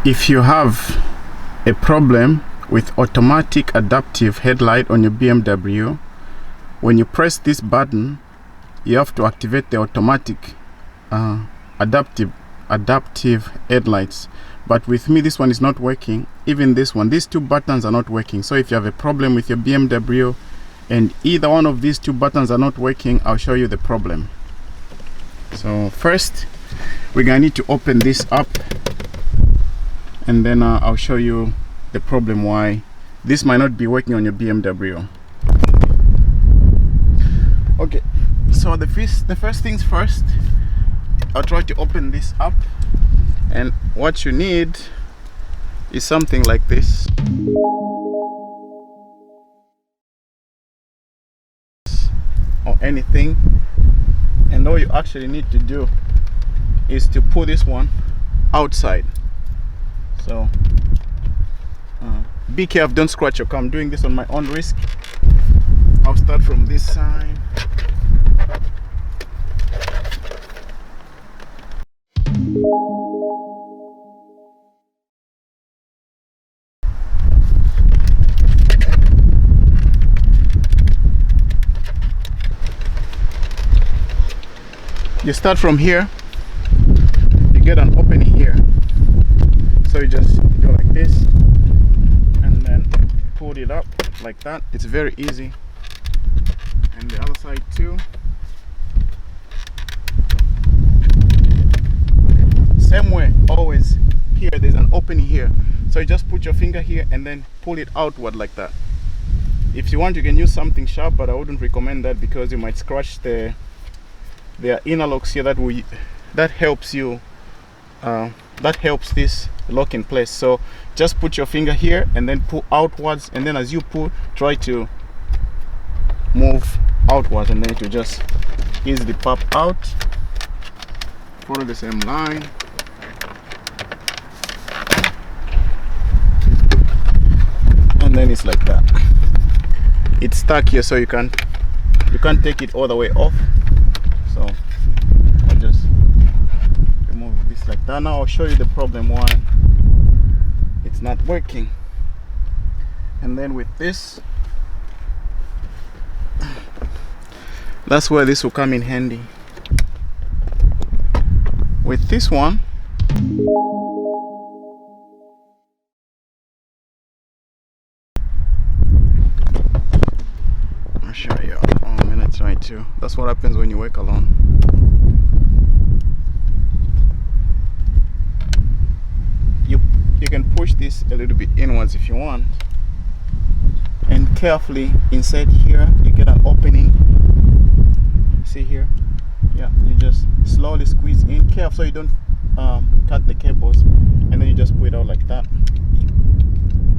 If you have a problem with automatic adaptive headlight on your BMW, when you press this button, you have to activate the automatic adaptive headlights. But with me, this one is not working. Even this one, these two buttons are not working. So if you have a problem with your BMW and either one of these two buttons are not working, I'll show you the problem. So first, we're gonna need to open this up, and then I'll show you the problem why this might not be working on your BMW. Okay, so the first things first, I'll try to open this up, and what you need is something like this. Or anything, and all you actually need to do is to pull this one outside. So be careful, don't scratch your car. I'm doing this on my own risk. I'll start from this side. You start from here, you get an opening here, so you just do like this and then pull it up like that. It's very easy. And the other side too, same way. Always here there's an opening here, so you just put your finger here and then pull it outward like that. If you want, you can use something sharp, but I wouldn't recommend that because you might scratch the inner locks here. That helps you that helps this lock in place. So just put your finger here and then pull outwards, and then as you pull, try to move outwards, and then it will just easily pop out. Follow the same line. And then it's like that. It's stuck here, so you can't take it all the way off. So I'll just remove this like that. Now I'll show you the problem why it's not working. And then with this, that's where this will come in handy. With this one, I'll show you. Oh, I'm gonna try to. That's what happens when you work alone. You can push this a little bit inwards if you want, and carefully inside here you get an opening. See here? Yeah, you just slowly squeeze in, careful so you don't cut the cables, and then you just pull it out like that,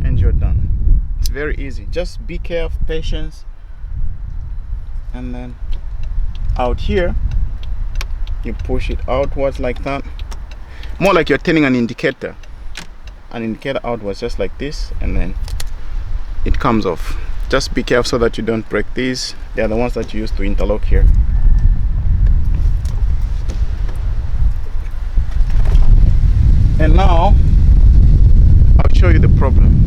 and you're done. It's very easy. Just be careful, patience. And then out here you push it outwards like that, more like you're turning an indicator outwards, just like this, and then it comes off. Just be careful so that you don't break these. They are the ones that you use to interlock here. And now I'll show you the problem.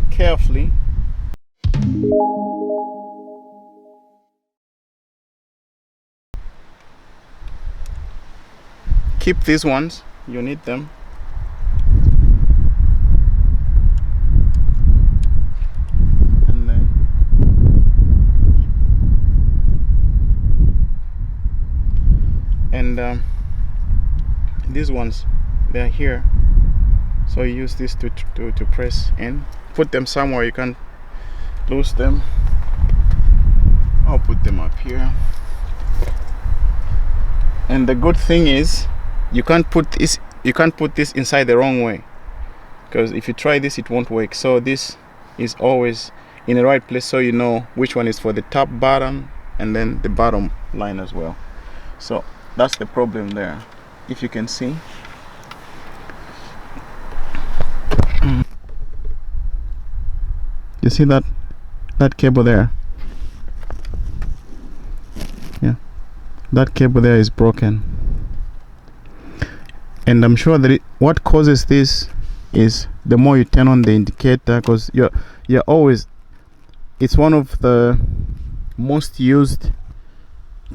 Carefully keep these ones, you need them. And these ones, they're here, so you use this to press in. Put them somewhere you can't lose them. I'll put them up here. And the good thing is you can't put this inside the wrong way, because if you try this it won't work. So this is always in the right place, so you know which one is for the top button and then the bottom line as well. So that's the problem there, if you can see. You see that cable there? That cable there is broken, and I'm sure that what causes this is the more you turn on the indicator, because you're always, it's one of the most used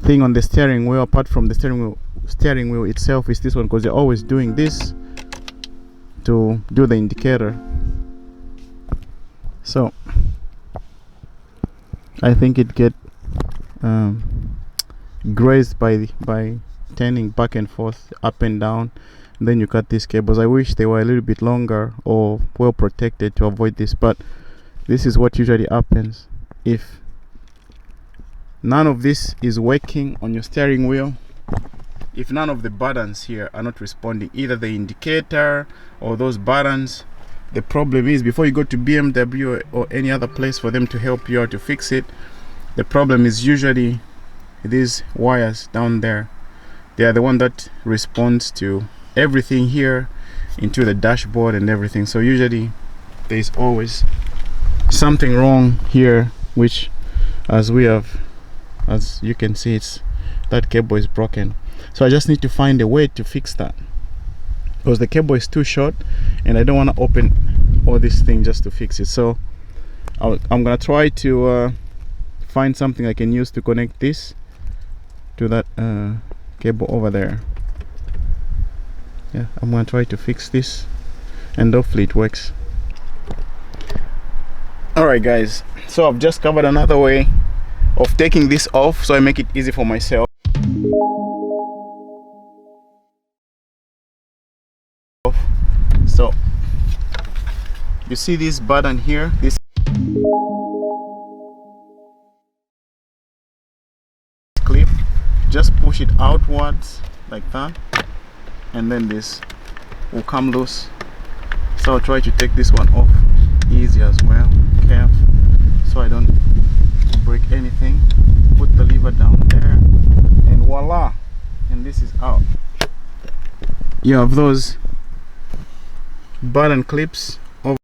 thing on the steering wheel, apart from the steering wheel itself, is this one, because you're always doing this to do the indicator. So I think it get grazed by turning back and forth, up and down, and then you cut these cables. I wish they were a little bit longer or well protected to avoid this, but this is what usually happens if none of this is working on your steering wheel. If none of the buttons here are not responding, either the indicator or those buttons, the problem is, before you go to BMW or any other place for them to help you out to fix it, the problem is usually these wires down there. They are the one that responds to everything here, into the dashboard and everything. So usually there is always something wrong here, which as you can see, that cable is broken. So I just need to find a way to fix that, because the cable is too short and I don't want to open all this thing just to fix it. So I'm gonna try to find something I can use to connect this to that cable over there. Yeah, I'm gonna try to fix this and hopefully it works. Alright guys, so I've just covered another way of taking this off, so I make it easy for myself. So you see this button here, this clip, just push it outwards like that, and then this will come loose. So I'll try to take this one off easy as well, careful, so I don't break anything. Put the lever down there and voila, and this is out. You have those button clips over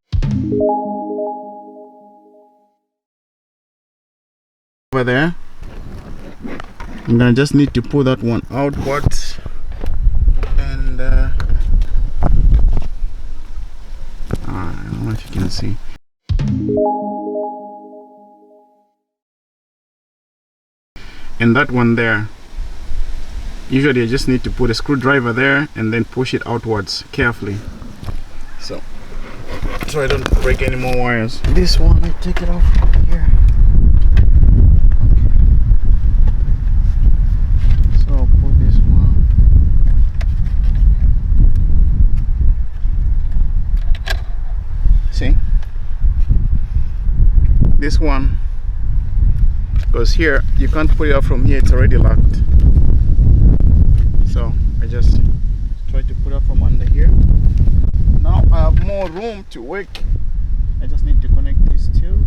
there. I'm gonna just need to pull that one outwards, and I don't know if you can see. And that one there, usually I just need to put a screwdriver there and then push it outwards carefully, so I don't break any more wires. This one, I take it off here. So I'll put this one. See? This one, because here you can't put it up from here, it's already locked. So I just try to put it up from under here. Now I have more room to work. I just need to connect these two.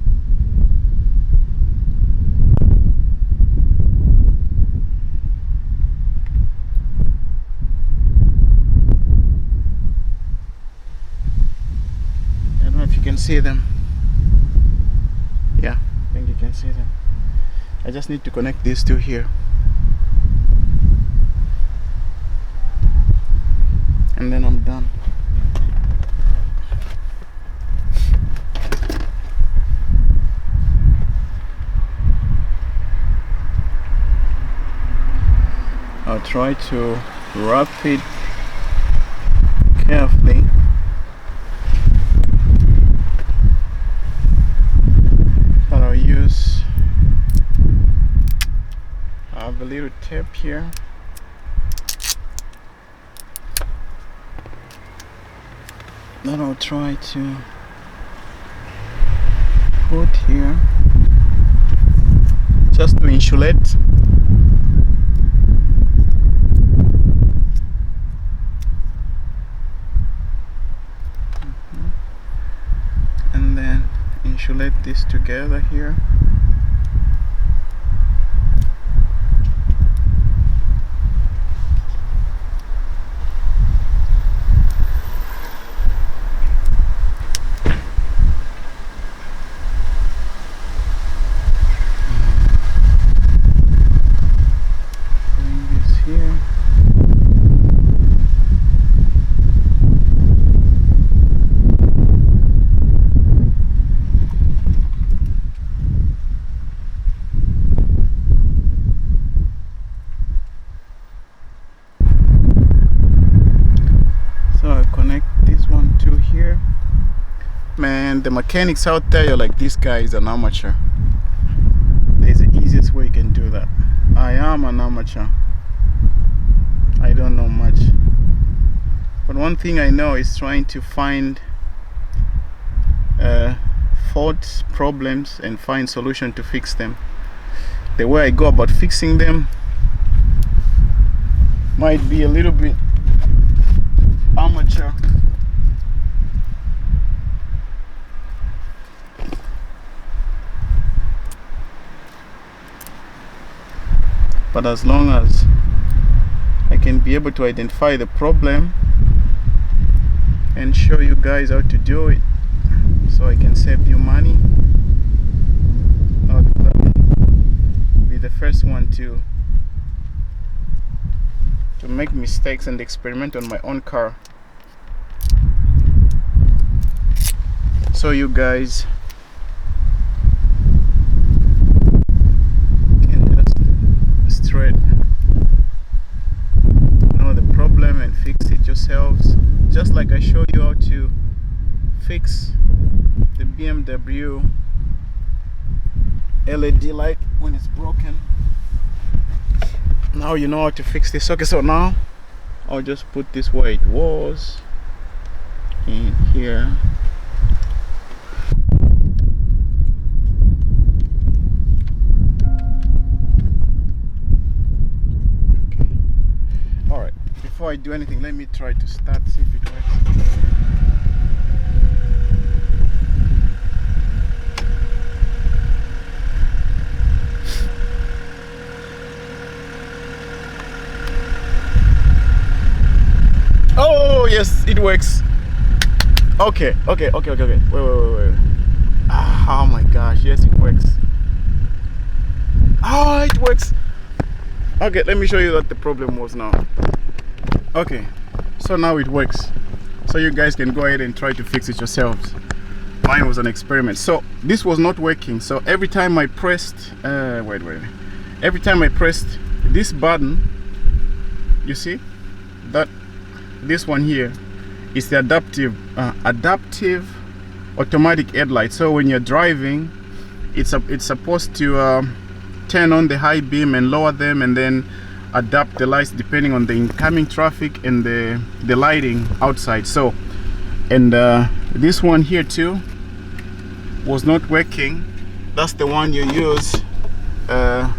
I don't know if you can see them. Yeah, I think you can see them. I just need to connect these two here, and then I'm done. I'll try to wrap it carefully. But I'll use, I have a little tape here. Then I'll try to put here just to insulate. And then insulate this together here. and the mechanics out there, you're like, this guy is an amateur. There's the easiest way you can do that. I am an amateur. I don't know much, but one thing I know is trying to find faults, problems, and find solution to fix them. The way I go about fixing them might be a little bit amateur. But as long as I can be able to identify the problem and show you guys how to do it, so I can save you money, I'll be the first one to make mistakes and experiment on my own car, so you guys can just straight know the problem and fix it yourselves, just like I show you how to fix the BMW LED light when it's broken. Now you know how to fix this. Okay, so now I'll just put this where it was in here. Okay. Alright, before I do anything, let me try to start, see if it works. Oh yes, it works. Okay. Wait. Oh my gosh, yes, it works. Oh, it works. Okay, let me show you what the problem was now. Okay, so now it works. So you guys can go ahead and try to fix it yourselves. Mine was an experiment. So this was not working. So every time I pressed, every time I pressed this button, you see that this one here is the adaptive automatic headlight. So when you're driving, it's supposed to turn on the high beam and lower them, and then adapt the lights depending on the incoming traffic and the lighting outside. So, and this one here too was not working. That's the one you use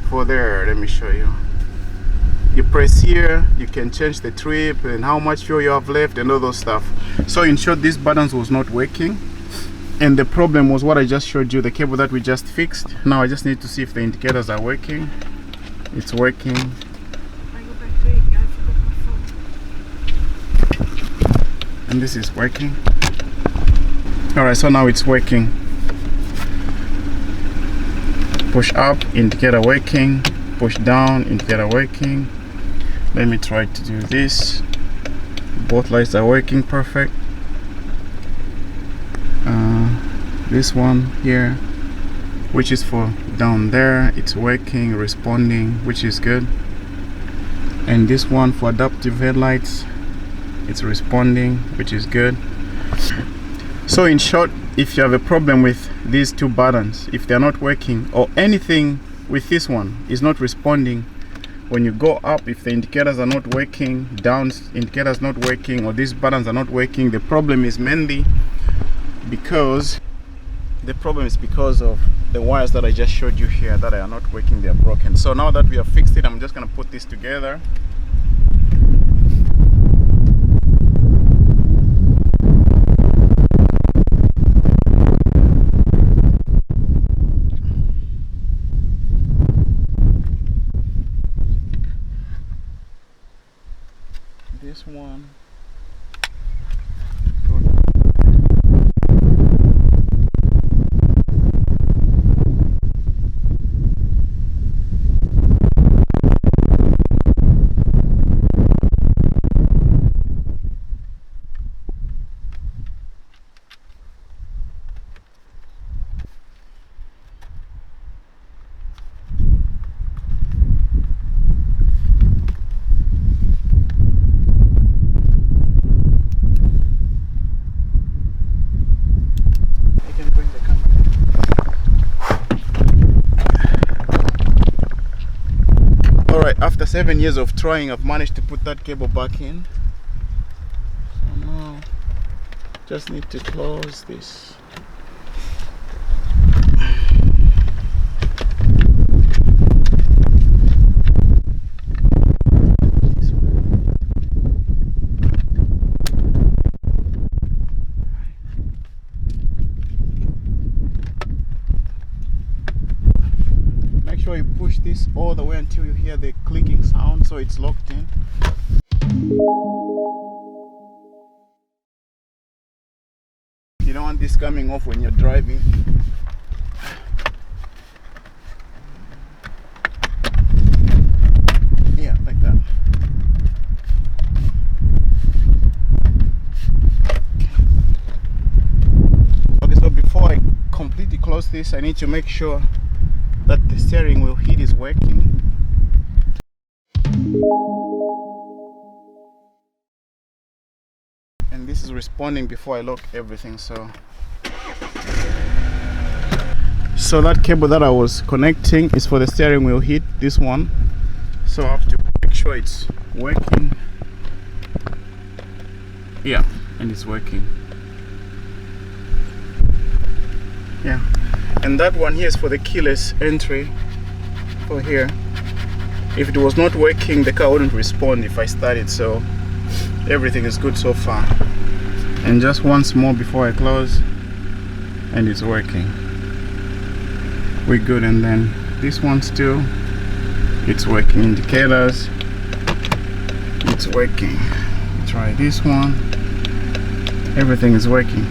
for there. Let me show you. You press here, you can change the trip and how much fuel you have left and all those stuff. So in short, these buttons was not working, and the problem was what I just showed you, the cable that we just fixed. Now I just need to see if the indicators are working. It's working. I go back to it. I forgot my phone. And this is working. Alright, so now it's working. Push up, indicator working. Push down, indicator working. Let me try to do this. Both lights are working perfect. This one here, which is for down there, it's working, responding, which is good. And this one for adaptive headlights, it's responding, which is good. So in short, if you have a problem with these two buttons, if they're not working, or anything with this one is not responding, when you go up, if the indicators are not working, down indicators not working, or these buttons are not working, the problem is mainly because of the wires that I just showed you here that are not working, they are broken. So now that we have fixed it, I'm just going to put this together. This one. after 7 years of trying, I've managed to put that cable back in. So now just need to close this. Make sure you push this all the way until you hear the clicking sound, so it's locked in. You don't want this coming off when you're driving. Yeah, like that. Okay, so before I completely close this, I need to make sure that the steering wheel heat is working. And this is responding before I lock everything. So that cable that I was connecting is for the steering wheel heat, this one. So I have to make sure it's working. Yeah, and it's working. Yeah, and that one here is for the keyless entry for here. If it was not working, the car wouldn't respond if I started. So everything is good so far. And just once more before I close, and it's working. We're good. And then this one still, it's working. Indicators, it's working. Try this one, everything is working.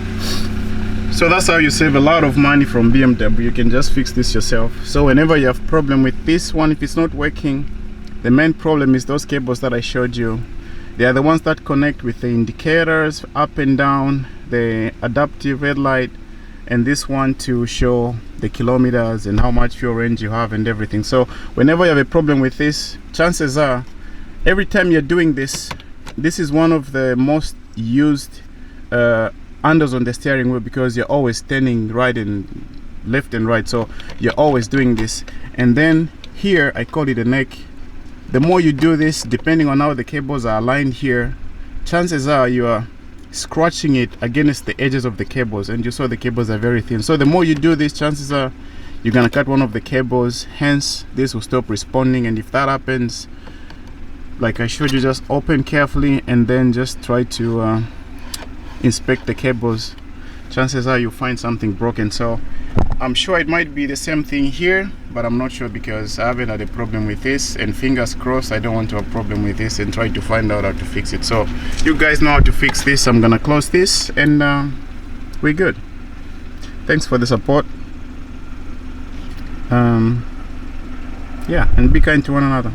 So that's how you save a lot of money from BMW. You can just fix this yourself. So whenever you have problem with this one, if it's not working, the main problem is those cables that I showed you. They are the ones that connect with the indicators up and down, the adaptive headlight, and this one to show the kilometers and how much fuel range you have and everything. So whenever you have a problem with this, chances are every time you're doing this, this is one of the most used unders on the steering wheel, because you're always turning right and left and right, so you're always doing this. And then here I call it a neck. The more you do this, depending on how the cables are aligned here, chances are you are scratching it against the edges of the cables, and you saw the cables are very thin. So the more you do this, chances are you're gonna cut one of the cables, hence this will stop responding. And if that happens, like I showed you, just open carefully and then just try to inspect the cables. Chances are you'll find something broken. So I'm sure it might be the same thing here, but I'm not sure because I haven't had a problem with this, and fingers crossed I don't want to have a problem with this, and try to find out how to fix it. So you guys know how to fix this. I'm gonna close this, and we're good. Thanks for the support. Yeah, and be kind to one another.